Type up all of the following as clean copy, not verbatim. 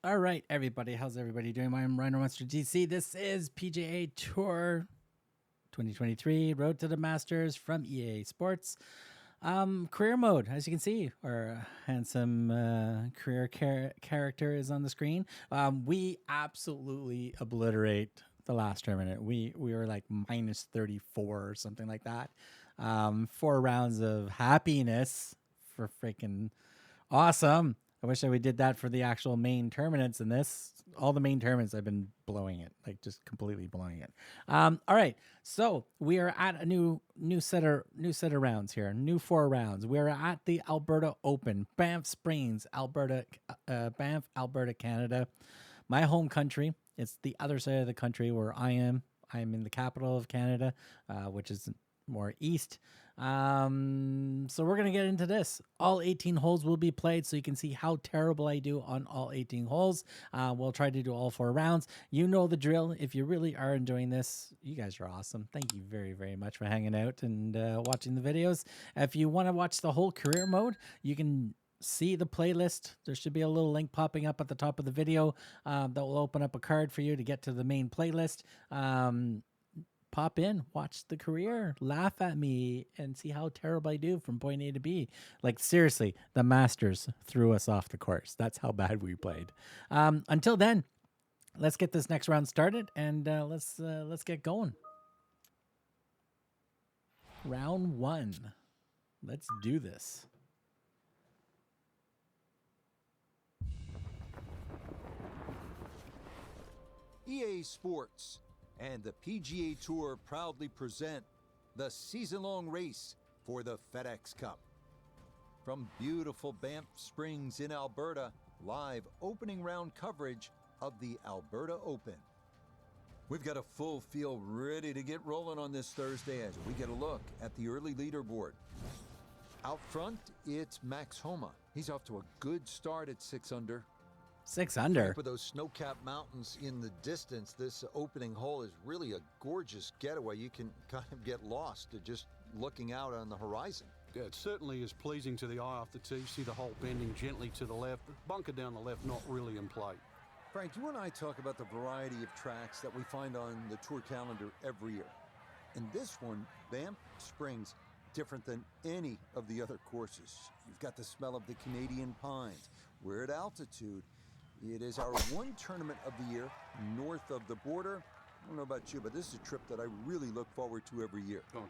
All right, everybody. How's everybody doing? I'm RhinoMonsterGC. This is PGA Tour 2023 Road to the Masters from EA Sports. Career mode, as you can see, our handsome career character is on the screen. We absolutely obliterate the last tournament. We were like minus 34 or something like that. 4 rounds of happiness for freaking awesome. I wish we did that for the actual main tournaments. And all the main tournaments, I've been blowing it, like just completely blowing it. All right, so we are at a new set of rounds here, new 4 rounds. We are at the Alberta Open, Banff Springs, Alberta, Banff, Alberta, Canada, my home country. It's the other side of the country where I am. I'm in the capital of Canada, which is more east. So we're gonna get into this. All 18 holes will be played, so you can see how terrible I do on all 18 holes. We'll try to do all 4 rounds. You know the drill. If you really are enjoying this, you guys are awesome. Thank you very, very much for hanging out and watching the videos. If you want to watch the whole career mode, you can see the playlist. There should be a little link popping up at the top of the video that will open up a card for you to get to the main playlist. Pop in, watch the career, laugh at me, and see how terrible I do from point A to B. Like, seriously, the Masters threw us off the course. That's how bad we played. Until then, let's get this next round started, and let's get going. Round 1. Let's do this. EA Sports and the PGA Tour proudly present the season-long race for the FedEx Cup. From beautiful Banff Springs in Alberta, live opening round coverage of the Alberta Open. We've got a full field ready to get rolling on this Thursday as we get a look at the early leaderboard. Out front, it's Max Homa. He's off to a good start at 6 under. 6 under. With those snow-capped mountains in the distance, this opening hole is really a gorgeous getaway. You can kind of get lost just looking out on the horizon. Yeah, it certainly is pleasing to the eye off the tee. See the hole bending gently to the left. The bunker down the left, not really in play. Frank, you and I talk about the variety of tracks that we find on the tour calendar every year. And this one, Banff Springs, different than any of the other courses. You've got the smell of the Canadian pines. We're at altitude. It is our one tournament of the year north of the border. I don't know about you, but this is a trip that I really look forward to every year. Oh,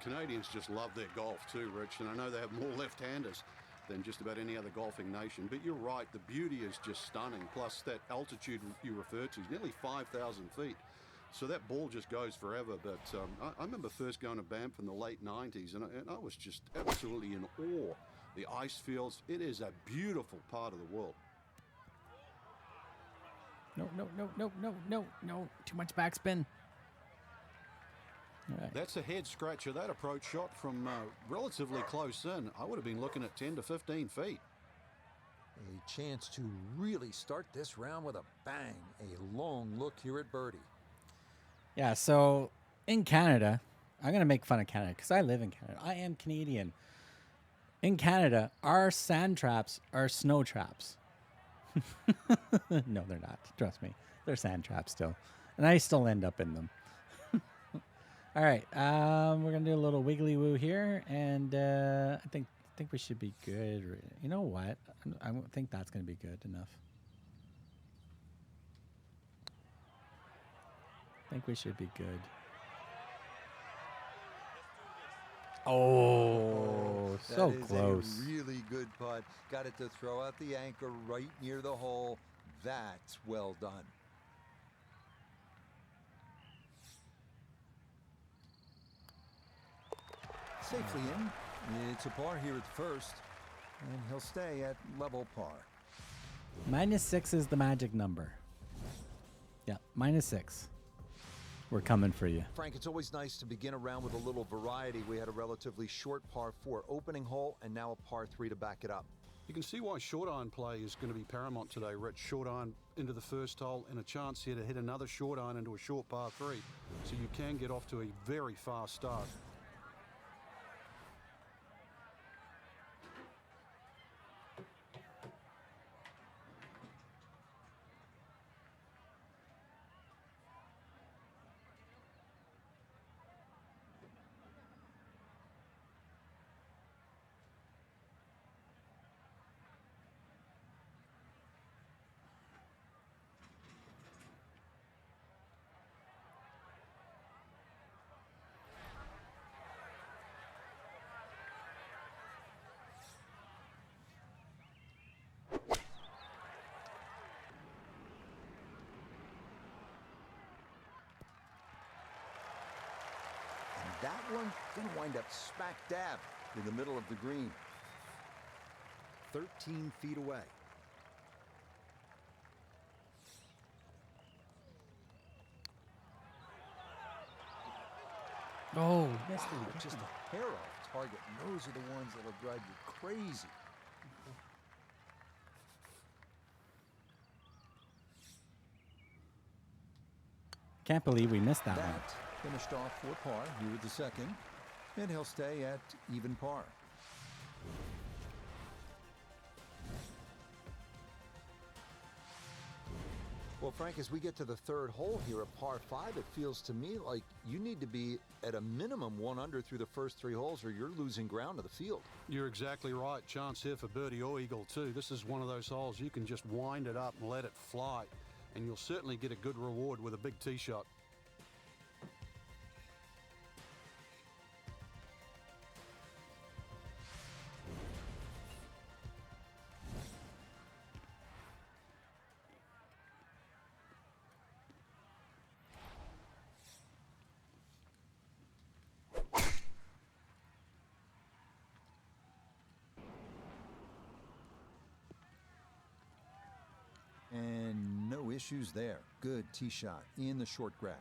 Canadians just love their golf too, Rich, and I know they have more left-handers than just about any other golfing nation. But you're right, the beauty is just stunning. Plus that altitude you refer to is nearly 5,000 feet. So that ball just goes forever. But I remember first going to Banff in the late 90s, and I was just absolutely in awe. The ice fields, it is a beautiful part of the world. No. Too much backspin. All right. That's a head scratcher. That approach shot from relatively close in. I would have been looking at 10 to 15 feet. A chance to really start this round with a bang. A long look here at birdie. Yeah, so in Canada, I'm going to make fun of Canada because I live in Canada. I am Canadian. In Canada, our sand traps are snow traps. No, they're not. Trust me. They're sand traps still. And I still end up in them. All right. We're going to do a little wiggly woo here. And I think we should be good. You know what? I think that's going to be good enough. I think we should be good. Oh, so close. That is a really good putt. Got it to throw out the anchor right near the hole. That's well done. Safely in. It's a par here at the first, and he'll stay at level par. -6 is the magic number. Yeah, -6. We're coming for you. Frank, it's always nice to begin a round with a little variety. We had a relatively short par 4 opening hole and now a par 3 to back it up. You can see why short iron play is going to be paramount today, Rich. Short iron into the first hole and a chance here to hit another short iron into a short par 3. So you can get off to a very fast start. that one going to wind up smack dab in the middle of the green. 13 feet away. Oh, Missed it just a hair off target. And those are the ones that'll drive you crazy. can't believe we missed that one. That finished off for par here with the second, and he'll stay at even par. Well, Frank, as we get to the third hole here at par 5, it feels to me like you need to be at a minimum 1 under through the first 3 holes or you're losing ground to the field. You're exactly right. Chance here for birdie or eagle too. This is one of those holes you can just wind it up and let it fly, and you'll certainly get a good reward with a big tee shot. And no issues there. Good tee shot in the short grab.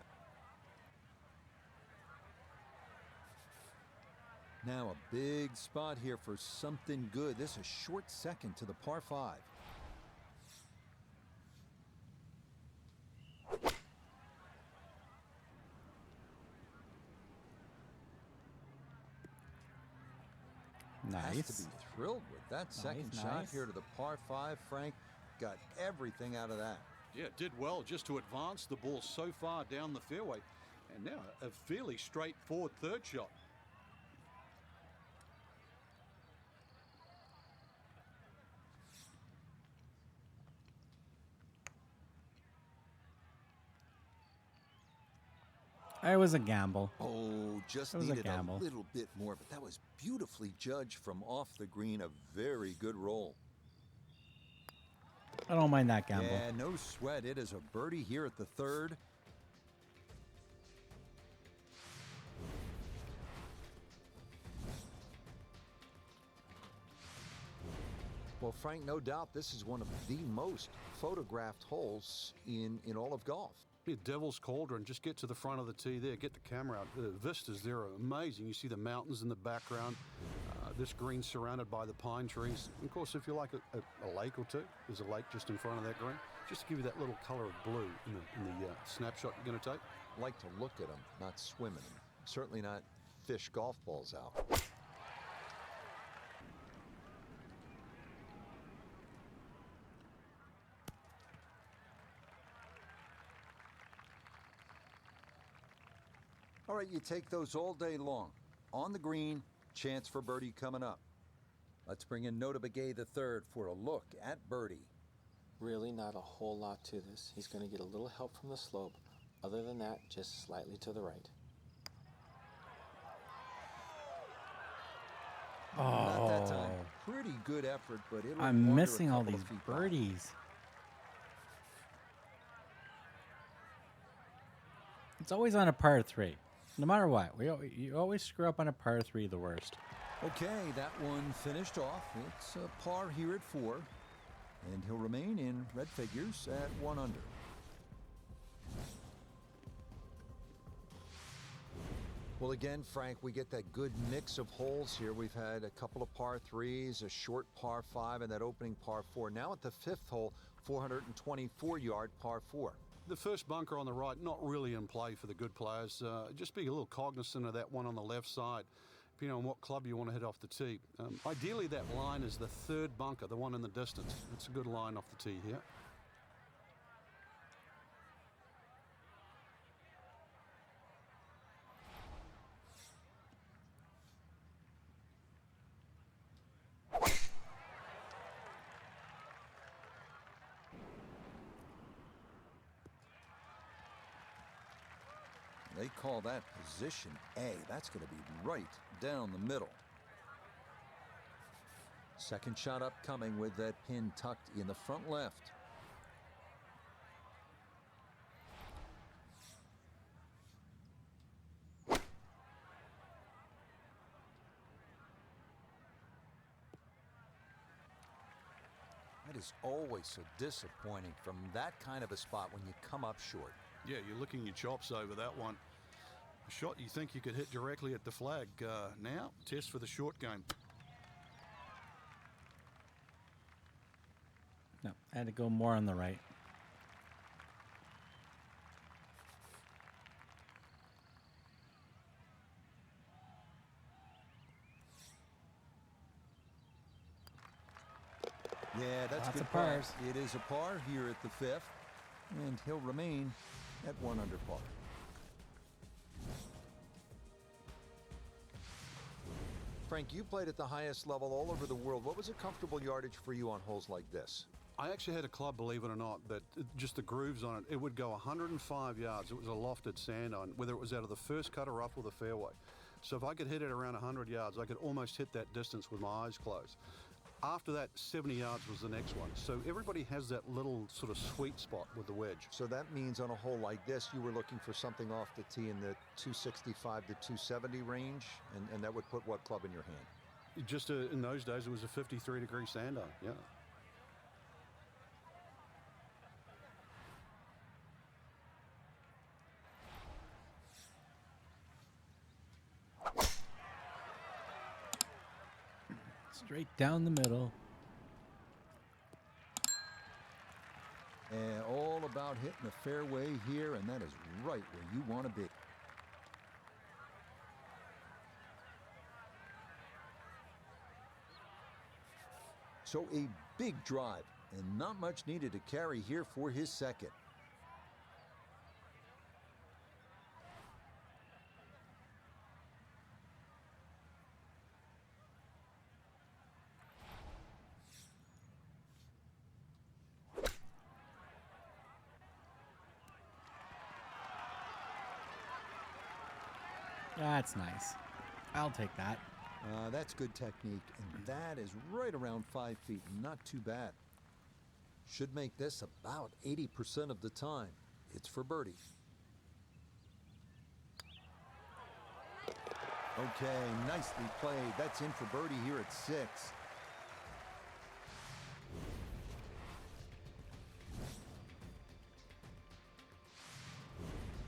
Now a big spot here for something good. This is short second to the par 5. Nice. Has to be thrilled with that second shot nice. here to the par 5. Frank got everything out of that. Yeah, did well just to advance the ball so far down the fairway. And now a fairly straightforward third shot. It was a gamble. Oh, just It was a needed a gamble. little bit more, but that was beautifully judged from off the green. A very good roll. I don't mind that gamble. Yeah, no sweat. It is a birdie here at the third. Well, Frank, no doubt this is one of the most photographed holes in all of golf. Yeah, Devil's Cauldron, just get to the front of the tee there, get the camera out. The vistas there are amazing. You see the mountains in the background. This green surrounded by the pine trees. Of course, if you like a lake or two, there's a lake just in front of that green. Just to give you that little color of blue in the snapshot you're going to take. Like to look at them, not swim in them. Certainly not fish golf balls out. All right, you take those all day long. On the green, chance for birdie coming up. Let's bring in Nota Begay III for a look at birdie. Really not a whole lot to this. He's going to get a little help from the slope. Other than that, just slightly to the right. Not that time. Pretty good effort, but it'll I'm wander a missing all couple these of feet by. birdies. It's always on a par 3. No matter what, you always screw up on a par 3 the worst. Okay, that one finished off. It's a par here at 4, and he'll remain in red figures at 1 under. Well, again, Frank, we get that good mix of holes here. We've had a couple of par 3s, a short par 5, and that opening par 4. Now at the 5th hole, 424-yard par 4. The first bunker on the right, not really in play for the good players. Just be a little cognizant of that one on the left side, depending on what club you want to hit off the tee. Ideally, that line is the third bunker, the one in the distance. It's a good line off the tee here. They call that position A. That's going to be right down the middle. Second shot upcoming with that pin tucked in the front left. It is always so disappointing from that kind of a spot when you come up short. Yeah, you're licking your chops over that one. A shot you think you could hit directly at the flag. Now, test for the short game. No, I had to go more on the right. Yeah, that's Lots good of pars. par. It is a par here at the 5th, and he'll remain at 1 under par. Frank, you played at the highest level all over the world. What was a comfortable yardage for you on holes like this? I actually had a club, believe it or not, that just the grooves on it, it would go 105 yards. It was a lofted sand iron, whether it was out of the first cut or up or the fairway. So if I could hit it around 100 yards, I could almost hit that distance with my eyes closed. After that, 70 yards was the next one. So everybody has that little sort of sweet spot with the wedge. So that means on a hole like this, you were looking for something off the tee in the 265 to 270 range, and that would put what club in your hand? Just in those days, it was a 53-degree sand iron, yeah. Straight down the middle. And all about hitting the fairway here, and that is right where you want to be. So a big drive, and not much needed to carry here for his second. That's nice. I'll take that. That's good technique, and that is right around 5 feet. Not too bad. Should make this about 80% of the time. It's for birdie. Okay, nicely played. That's in for birdie here at 6.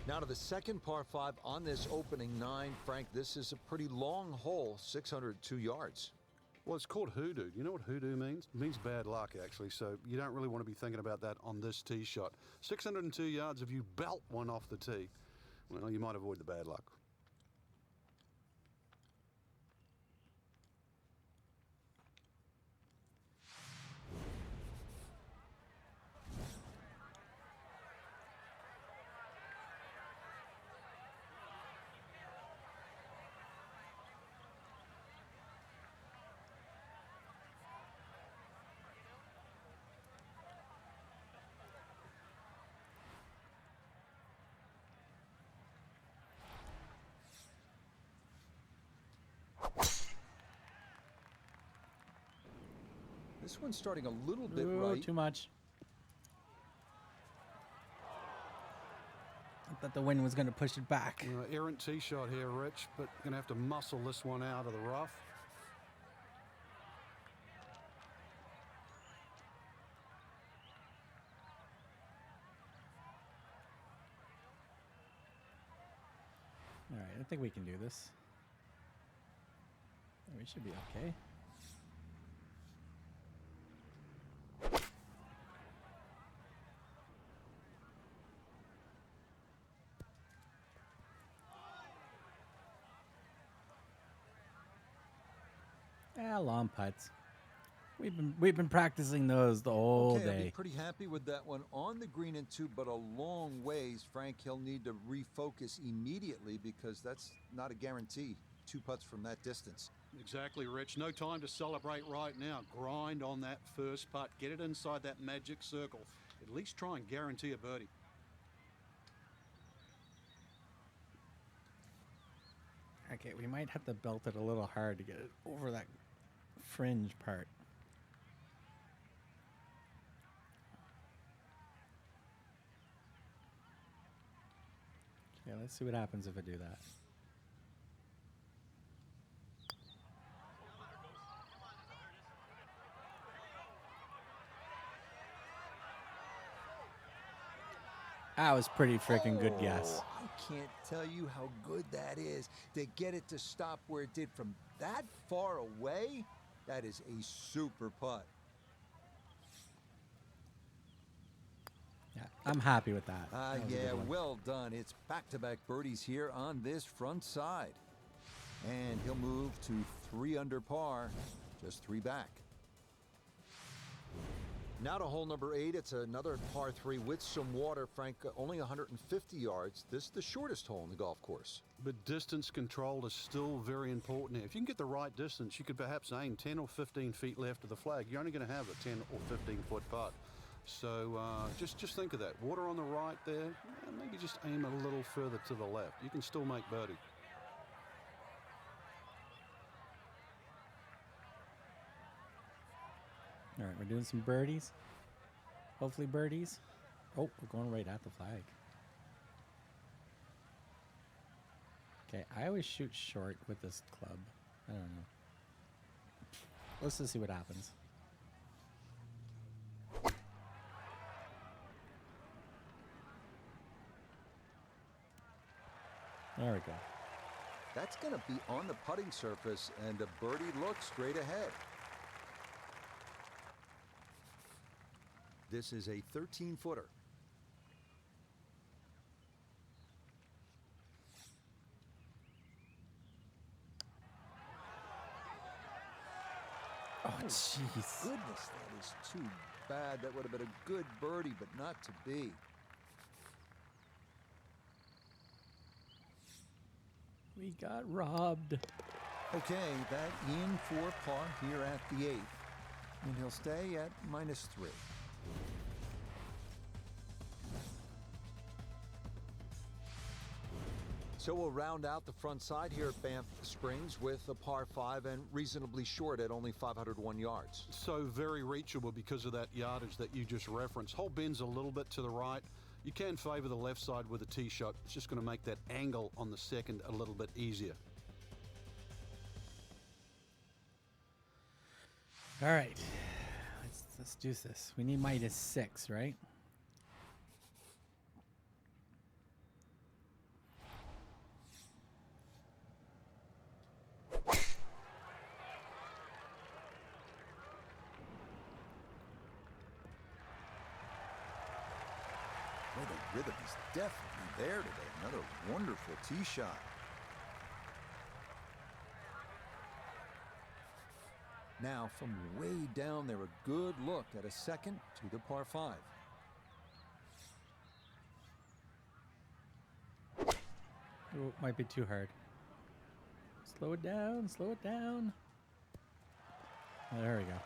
Now to the second par 5 on this opening 9. Frank, this is a pretty long hole, 602 yards. Well, it's called hoodoo. Do you know what hoodoo means? It means bad luck, actually, so you don't really want to be thinking about that on this tee shot. 602 yards, if you belt one off the tee, well, you might avoid the bad luck. This one's starting a little bit Ooh, right. too much. I thought the wind was going to push it back. Errant tee shot here, Rich, but going to have to muscle this one out of the rough. All right, I think we can do this. We should be okay. Yeah, long putts. We've been practicing those the whole Okay, I'll be day. pretty happy with that one on the green and 2, but a long ways. Frank, he'll need to refocus immediately because that's not a guarantee. 2 putts from that distance. Exactly, Rich. No time to celebrate right now. Grind on that first putt. Get it inside that magic circle. At least try and guarantee a birdie. Okay, we might have to belt it a little hard to get it over that fringe part. Okay, let's see what happens if I do that. That was pretty freaking good guess. I can't tell you how good that is. To get it to stop where it did from that far away, that is a super putt. Yeah, I'm happy with that. That was a Yeah, good one. well done. It's back-to-back birdies here on this front side. And he'll move to 3 under par, just 3 back. Now to hole number 8. It's another par 3 with some water, Frank. Only 150 yards. This is the shortest hole in the golf course. But distance control is still very important here. If you can get the right distance, you could perhaps aim 10 or 15 feet left of the flag. You're only going to have a 10 or 15 foot putt. So just think of that. Water on the right there. Maybe just aim a little further to the left. You can still make birdie. All right, we're doing some birdies. Hopefully birdies. Oh, we're going right at the flag. Okay, I always shoot short with this club. I don't know. Let's just see what happens. There we go. That's going to be on the putting surface, and the birdie looks straight ahead. This is a 13-footer. Oh, jeez. Goodness, that is too bad. That would have been a good birdie, but not to be. We got robbed. Okay, that in for par here at the 8th. And he'll stay at -3. So we'll round out the front side here at Banff Springs with a par 5 and reasonably short at only 501 yards. So very reachable because of that yardage that you just referenced. Hole bends a little bit to the right. You can favor the left side with a tee shot. It's just going to make that angle on the second a little bit easier. All right, let's do this. We need -6, right? Well, the rhythm is definitely there today. Another wonderful tee shot. Now, from way down there, a good look at a second to the par 5. Oh, might be too hard. Slow it down, slow it down. There we go.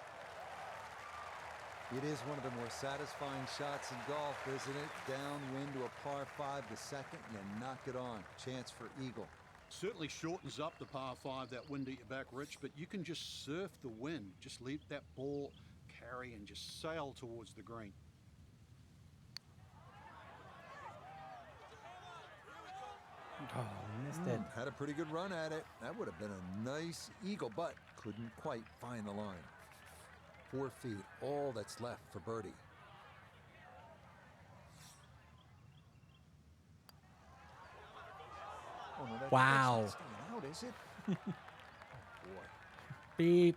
It is one of the more satisfying shots in golf, isn't it? Downwind to a par 5, the second, and you knock it on. Chance for eagle. Certainly shortens up the par 5, that wind at your back, Rich, but you can just surf the wind. Just leave that ball carry and just sail towards the green. Oh, missed it. Had a pretty good run at it. That would have been a nice eagle, but couldn't quite find the line. 4 feet, all that's left for birdie. Oh, no, Wow. That's not staying out, is it? Oh, boy. Beep,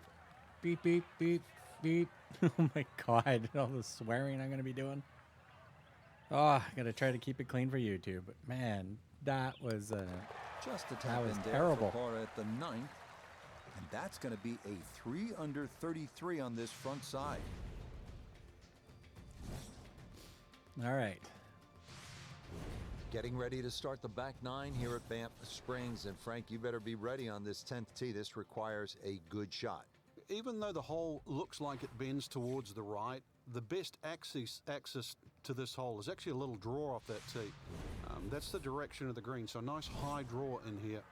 beep, beep, beep, beep. Oh my God, all the swearing I'm going to be doing. Oh, I got to try to keep it clean for YouTube. But man, that was Just a That tap was in there terrible. for par at the 9th. And that's going to be a 3 under 33 on this front side. all right. Getting ready to start the back 9 here at Banff Springs. And Frank, you better be ready on this 10th tee. This requires a good shot. Even though the hole looks like it bends towards the right, the best access to this hole is actually a little draw off that tee. That's the direction of the green, so a nice high draw in here.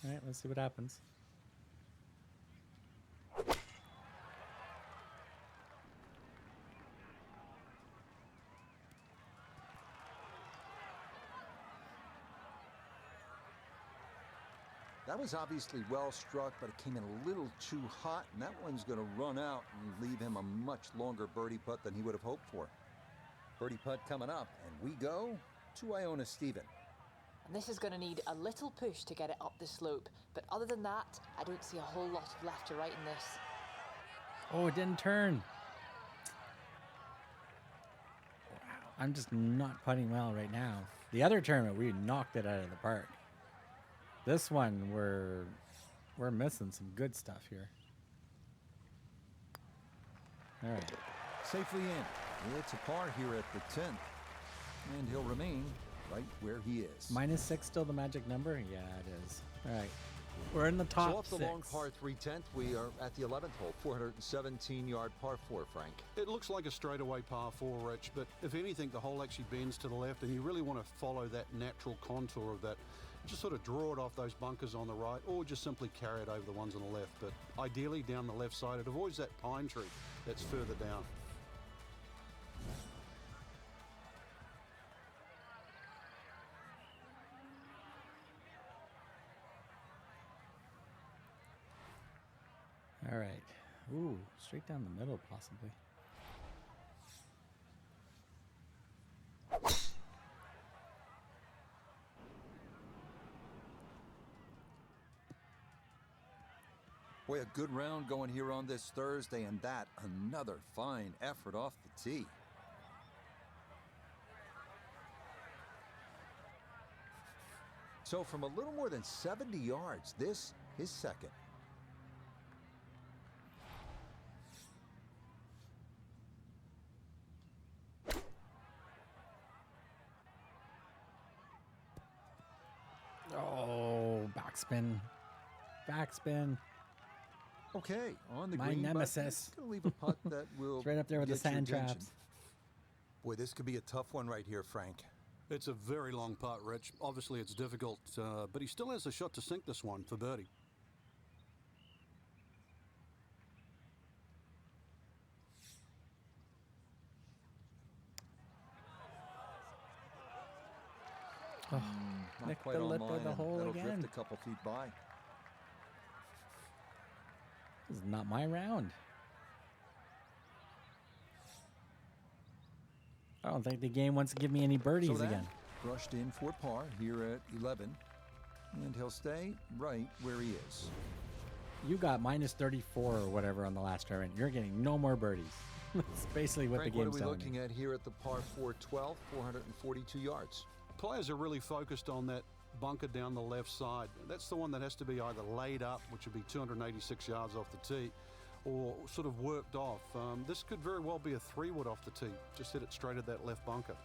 All right, let's see what happens. That was obviously well struck, but it came in a little too hot, and that one's going to run out and leave him a much longer birdie putt than he would have hoped for. Birdie putt coming up, and we go to Iona Stephen. And this is going to need a little push to get it up the slope, but other than that, I don't see a whole lot of left to right in this. Oh, it didn't turn. Wow, I'm just not putting well right now. The other tournament, we knocked it out of the park. This one, we're missing some good stuff here. All right. Safely in. It's a par here at the 10th. And he'll remain right where he is. -6 still the magic number? Yeah, it is. All right. We're in the top So off the 6. long par 3/10, we are at the 11th hole, 417-yard par 4, Frank. It looks like a straightaway par 4, Rich, but if anything, the hole actually bends to the left, and you really want to follow that natural contour of that. Just sort of draw it off those bunkers on the right, or just simply carry it over the ones on the left. But ideally, down the left side, it avoids that pine tree that's further down. All right. Ooh, straight down the middle, possibly. Boy, a good round going here on this Thursday, and that another fine effort off the tee. So from a little more than 70 yards, this is second. Oh, backspin. Backspin. Okay, on the My green, but nemesis. it's gonna leave a putt that will It's right up there with the get your sand attention. traps. Boy, this could be a tough one right here, Frank. It's a very long putt, Rich. Obviously, it's difficult, but he still has a shot to sink this one for birdie. Oh, Not nicked quite the on lip line, of the and hole that'll again. drift a couple feet by. This is not my round. I don't think the game wants to give me any birdies So that again. brushed in for par here at 11, and he'll stay right where he is. You got -34 or whatever on the last tournament. You're getting no more birdies. That's basically what Frank, the what are game's we telling looking me. at here at the par 4 12, 442 yards? Players are really focused on that bunker down the left side. That's the one that has to be either laid up, which would be 286 yards off the tee, or sort of worked off. This could very well be a 3-wood off the tee. Just hit it straight at that left bunker.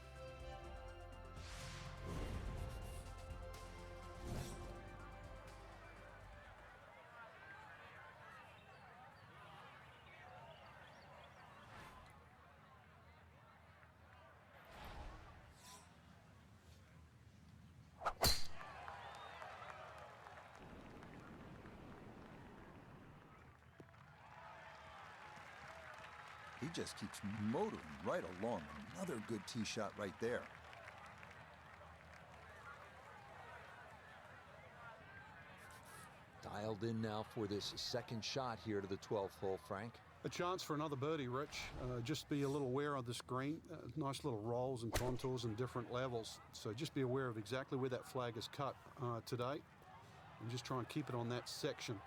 He just keeps motoring right along. Another good tee shot right there. Dialed in now for this second shot here to the 12th hole, Frank. A chance for another birdie, Rich. Just be a little aware of the screen. Nice little rolls and contours and different levels. So just be aware of exactly where that flag is cut today. And just try and keep it on that section.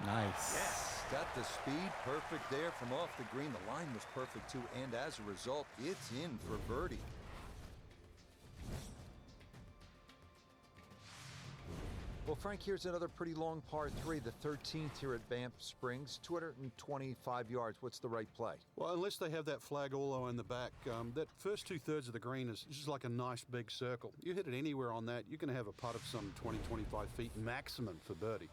Nice. Yes, got the speed perfect there from off the green. The line was perfect too, and as a result, it's in for birdie. Well, Frank, here's another pretty long par 3, the 13th here at Banff Springs, 225 yards. What's the right play? Well, unless they have that flag all the way in the back, that first 2/3 of the green is just like a nice big circle. You hit it anywhere on that, you're going to have a putt of some 20, 25 feet maximum for birdie.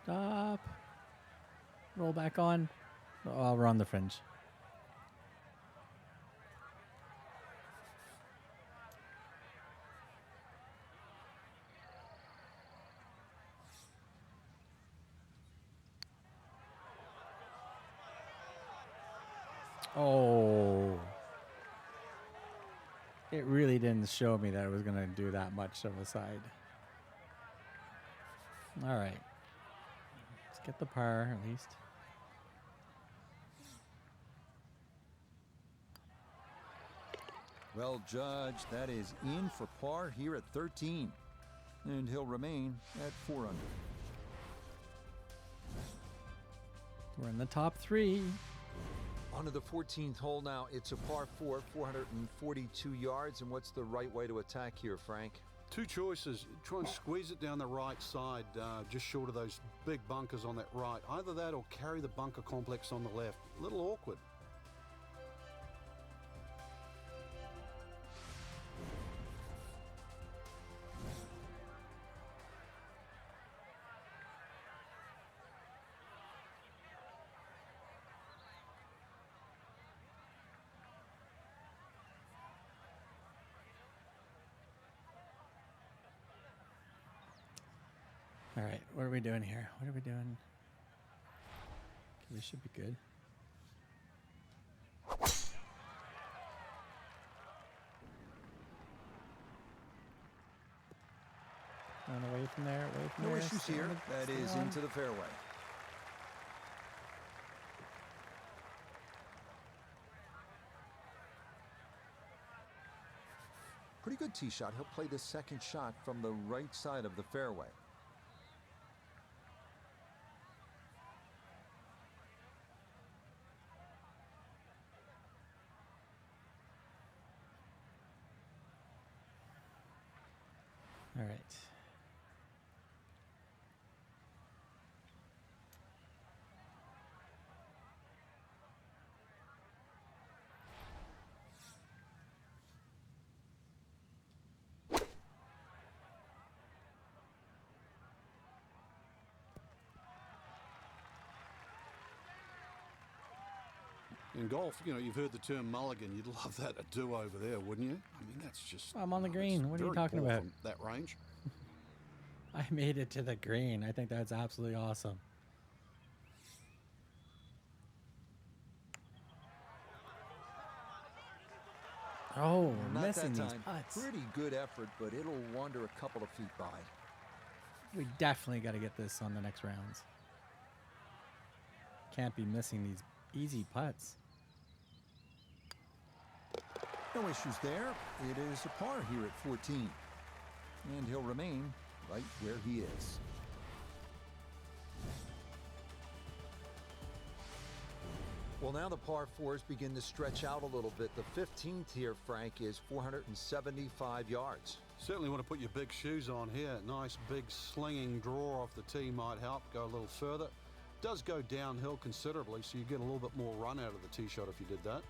Stop. Roll back on. Oh, we're on the fringe. Oh. It really didn't show me that it was going to do that much of a side. All right. Let's get the par at least. Well judged, that is in for par here at 13. And he'll remain at 4 under. We're in the top 3. On to the 14th hole now. It's a par 4, 442 yards. And what's the right way to attack here, Frank? Two choices. Try and squeeze it down the right side, just short of those big bunkers on that right. Either that or carry the bunker complex on the left. A little awkward. All right, what are we doing here? What are we doing? Okay, we should be good. Going away from there, away from No there. issues stay here. on the- That stay is on. into the fairway. Pretty good tee shot. He'll play the second shot from the right side of the fairway. All right. In golf, you know, you've heard the term mulligan. You'd love that a do-over there, wouldn't you? I mean, that's just... I'm on the green. that's What are you very talking poor about? from that range. I made it to the green. I think that's absolutely awesome. Oh, we're Not missing that these time. putts. Pretty good effort, but it'll wander a couple of feet by. We definitely got to get this on the next rounds. Can't be missing these easy putts. No issues there. It is a par here at 14. And he'll remain right where he is. Well, now the par 4s begin to stretch out a little bit. The 15th here, Frank, is 475 yards. Certainly want to put your big shoes on here. Nice big slinging draw off the tee might help. Go a little further. Does go downhill considerably, so you get a little bit more run out of the tee shot if you did that.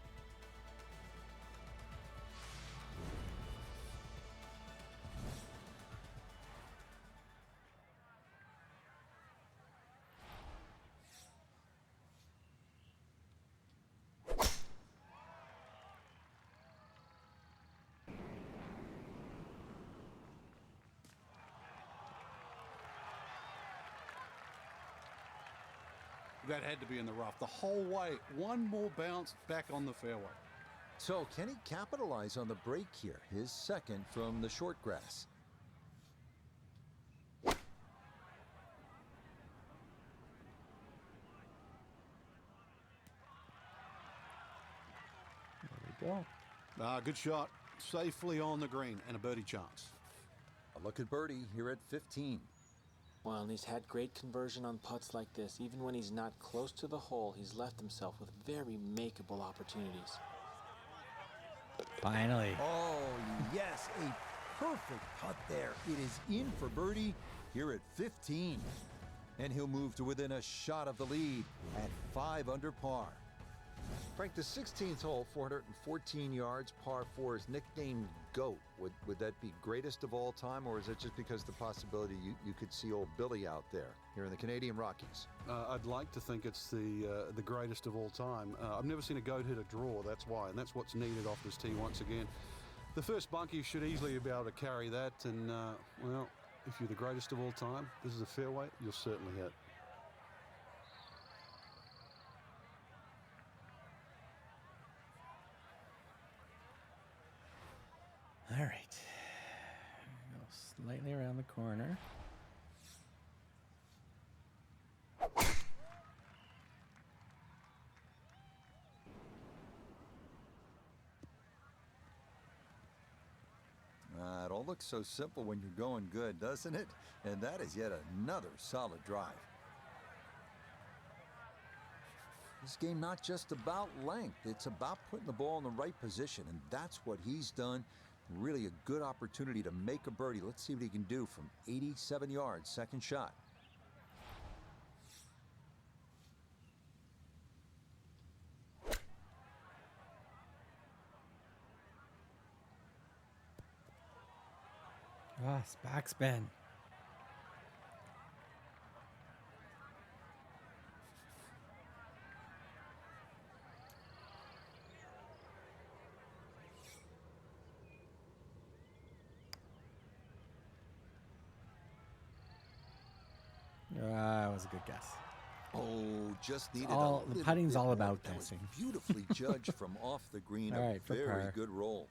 That had to be in the rough the whole way. One more bounce back on the fairway. So can he capitalize on the break here? His second from the short grass. There we go. Good shot. Safely on the green and a birdie chance. A look at birdie here at 15. Well, and he's had great conversion on putts like this. Even when he's not close to the hole, he's left himself with very makeable opportunities. Finally. Oh, yes, a perfect putt there. It is in for birdie here at 15. And he'll move to within a shot of the lead at 5 under par. Frank, the 16th hole, 414 yards, par 4, is nicknamed GOAT. Would that be greatest of all time, or is it just because the possibility you could see old Billy out there here in the Canadian Rockies? I'd like to think it's the greatest of all time. I've never seen a GOAT hit a draw, that's why, and that's what's needed off this tee once again. The first bunker, you should easily be able to carry that, and, well, if you're the greatest of all time, this is a fairway, you'll certainly hit. All right. Go slightly around the corner. It all looks so simple when you're going good, doesn't it? And that is yet another solid drive. This game not just about length, it's about putting the ball in the right position, and that's what he's done. Really a good opportunity to make a birdie. Let's see what he can do from 87 yards, second shot. Ah, backspin. That was a good guess. Oh, just needed all- a the little putting's bit all more. about That was guessing. beautifully judged from off the green. All A right, for very par. good roll.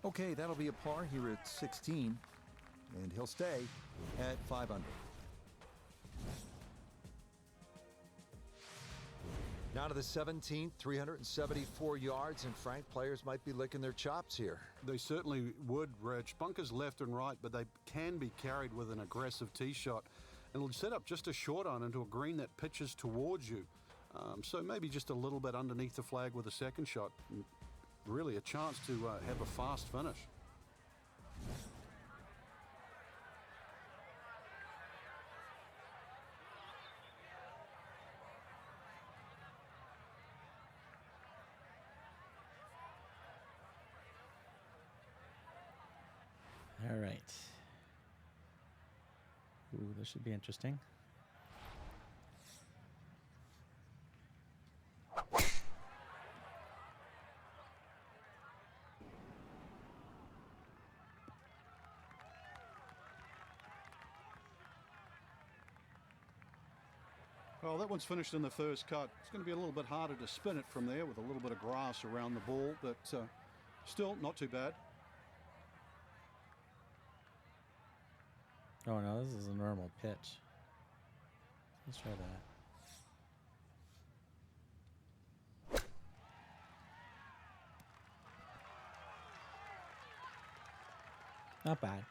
Okay, that'll be a par here at 16, and he'll stay at 5 under. Now to the 17th, 374 yards, and Frank, players might be licking their chops here. They certainly would, Rich. Bunkers left and right, but they can be carried with an aggressive tee shot. And it'll set up just a short iron into a green that pitches towards you. So maybe just a little bit underneath the flag with a second shot. Really a chance to have a fast finish. All right. Ooh, this should be interesting. Well, that one's finished in the first cut. It's going to be a little bit harder to spin it from there with a little bit of grass around the ball, but still not too bad. Oh no, this is a normal pitch. Let's try that. Not bad.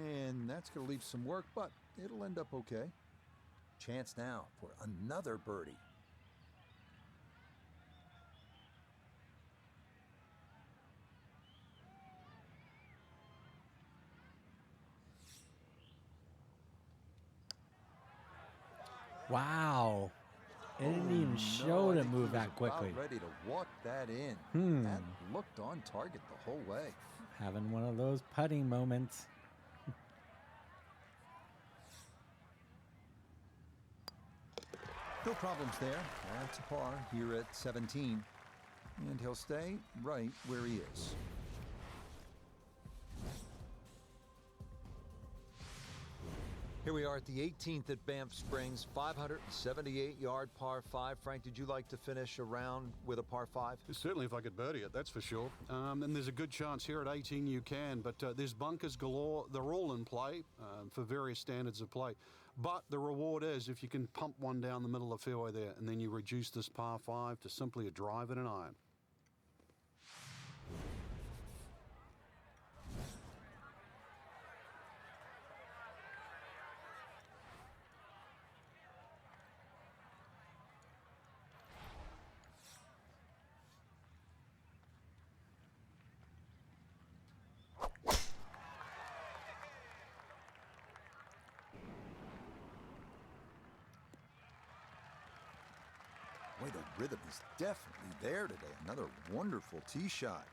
And that's going to leave some work, but it'll end up okay. Chance now for another birdie. Wow. It didn't even show I to think move he was that quickly. about ready to walk that in. That looked on target the whole way. Having one of those putting moments. No problems there. That's a par here at 17. And he'll stay right where he is. Here we are at the 18th at Banff Springs, 578-yard par 5. Frank, did you like to finish a round with a par 5? Certainly if I could birdie it, that's for sure. And there's a good chance here at 18 you can, but there's bunkers galore. They're all in play for various standards of play. But the reward is if you can pump one down the middle of the fairway there, and then you reduce this par 5 to simply a drive and an iron. rhythm is definitely there today. Another wonderful tee shot.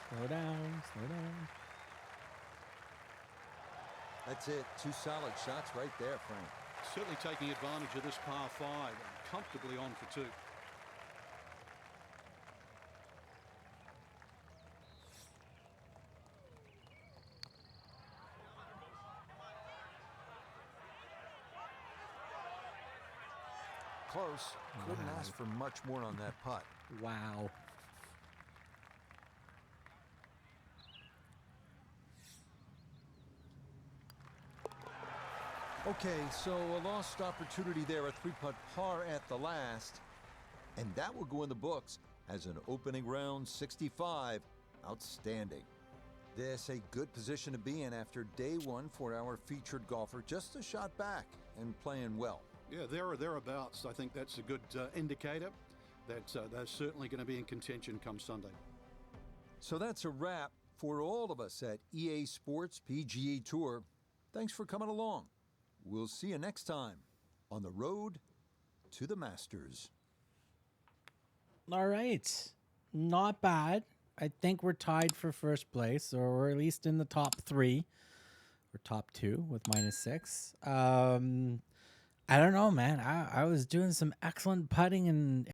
Slow down, slow down. That's it. 2 solid shots right there, Frank. Certainly taking advantage of this par 5 and comfortably on for 2. Close. Couldn't ask for much more on that putt. Wow. Okay, so a lost opportunity there, a 3-putt par at the last. And that will go in the books as an opening round 65. Outstanding. This a good position to be in after day 1 for our featured golfer. Just a shot back and playing well. Yeah, there or thereabouts. I think that's a good indicator that they're certainly going to be in contention come Sunday. So that's a wrap for all of us at EA Sports PGA Tour. Thanks for coming along. We'll see you next time on the road to the Masters. All right. Not bad. I think we're tied for first place, or at least in the top 3 or top 2 with -6. I don't know, man. I was doing some excellent putting and